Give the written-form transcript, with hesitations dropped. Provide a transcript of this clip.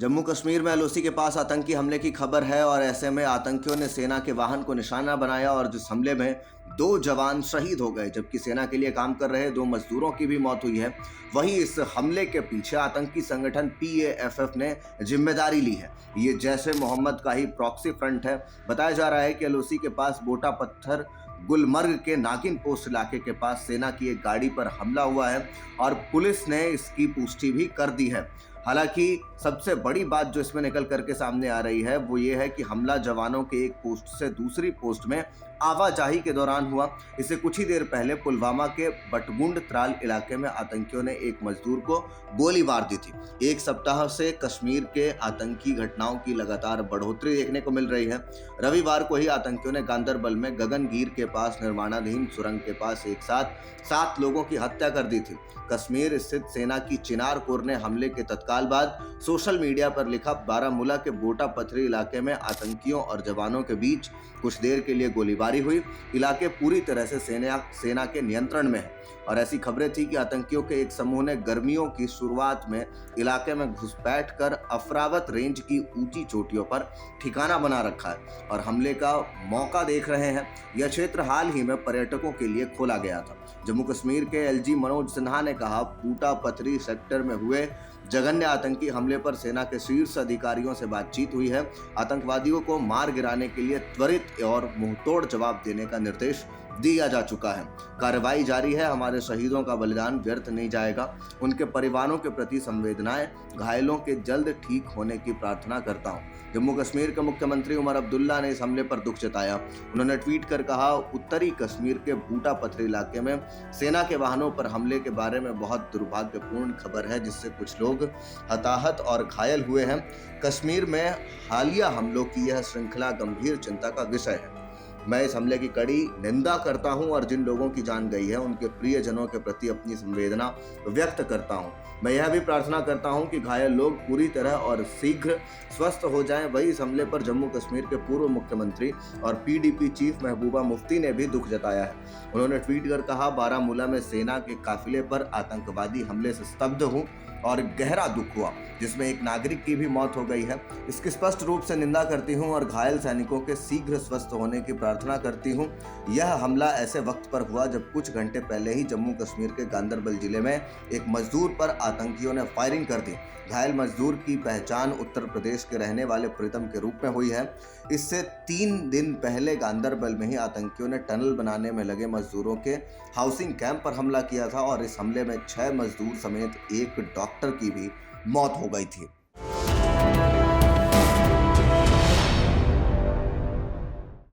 जम्मू कश्मीर में एलओसी के पास आतंकी हमले की खबर है और ऐसे में आतंकियों ने सेना के वाहन को निशाना बनाया और जिस हमले में 2 जवान शहीद हो गए जबकि सेना के लिए काम कर रहे 2 मजदूरों की भी मौत हुई है। वहीं इस हमले के पीछे आतंकी संगठन PAFF ने जिम्मेदारी ली है। ये जैश मोहम्मद का ही प्रॉक्सी फ्रंट है। बताया जा रहा है कि एलओसी के पास बोटा पत्थर गुलमर्ग के नागिन पोस्ट इलाके के पास सेना की एक गाड़ी पर हमला हुआ है और पुलिस ने इसकी पुष्टि भी कर दी है। हालांकि सबसे बड़ी बात जो इसमें निकल करके सामने आ रही है वो ये है कि हमला जवानों के एक पोस्ट से दूसरी पोस्ट में आवाजाही के दौरान हुआ। इससे कुछ ही देर पहले पुलवामा के बटगुंड त्राल इलाके में आतंकियों ने एक मजदूर को गोली मार दी थी। एक सप्ताह से कश्मीर के आतंकी घटनाओं की लगातार बढ़ोतरी देखने को मिल रही है। रविवार को ही आतंकियों ने गांदरबल में गगनगीर के पास निर्माणाधीन सुरंग के पास एक साथ 7 लोगों की हत्या कर दी थी। कश्मीर स्थित सेना की चिनार कोर ने हमले के तत्काल बाद सोशल मीडिया पर लिखा, बारामूला के बोटा पथरी इलाके में आतंकियों और जवानों के बीच कुछ देर के लिए गोलीबारी हुई। इलाके पूरी तरह से सेना के नियंत्रण में है और ऐसी खबरें थी कि आतंकियों के एक समूह ने गर्मियों की शुरुआत में इलाके में घुसपैठ कर अफरावत रेंज की ऊंची चोटियों पर ठिकाना बना रखा है और हमले का मौका देख रहे हैं। यह क्षेत्र हाल ही में पर्यटकों के लिए खोला गया था। जम्मू कश्मीर के LG मनोज सिन्हा ने कहा, बूटा पथरी सेक्टर में हुए जघन्य आतंकी हमले पर सेना के शीर्ष अधिकारियों से बातचीत हुई है। आतंकवादियों को मार गिराने के लिए त्वरित और मुंहतोड़ जवाब देने का निर्देश दिया जा चुका है। कार्रवाई जारी है। हमारे शहीदों का बलिदान व्यर्थ नहीं जाएगा। उनके परिवारों के प्रति संवेदनाएं, घायलों के जल्द ठीक होने की प्रार्थना करता हूं। जम्मू कश्मीर के मुख्यमंत्री उमर अब्दुल्ला ने इस हमले पर दुख जताया। उन्होंने ट्वीट कर कहा, उत्तरी कश्मीर के बूटा पथरी इलाके में सेना के वाहनों पर हमले के बारे में बहुत दुर्भाग्यपूर्ण खबर है जिससे कुछ लोग हताहत और घायल हुए हैं। कश्मीर में हालिया हमलों की यह श्रृंखला गंभीर चिंता का विषय है। मैं इस हमले की कड़ी निंदा करता हूं और जिन लोगों की जान गई है उनके प्रियजनों के प्रति अपनी संवेदना व्यक्त करता हूं। मैं यह भी प्रार्थना करता हूं कि घायल लोग पूरी तरह और शीघ्र स्वस्थ हो जाएं। वही इस हमले पर जम्मू कश्मीर के पूर्व मुख्यमंत्री और PDP चीफ महबूबा मुफ्ती ने भी दुख जताया है। उन्होंने ट्वीट कर कहा, बारामूला में सेना के काफिले पर आतंकवादी हमले से स्तब्ध हूं और गहरा दुख हुआ जिसमें एक नागरिक की भी मौत हो गई है। इसकी स्पष्ट रूप से निंदा करती हूं और घायल सैनिकों के शीघ्र स्वस्थ होने की प्रार्थना करती हूं। यह हमला ऐसे वक्त पर हुआ जब कुछ घंटे पहले ही जम्मू कश्मीर के गांदरबल जिले में एक मजदूर पर आतंकियों ने फायरिंग कर दी। घायल मजदूर की पहचान उत्तर प्रदेश के रहने वाले प्रीतम के रूप में हुई है। इससे 3 दिन पहले गांदरबल में ही आतंकियों ने टनल बनाने में लगे मजदूरों के हाउसिंग कैंप पर हमला किया था और इस हमले में 6 मजदूर समेत एक डॉक्टर की भी मौत हो गई थी।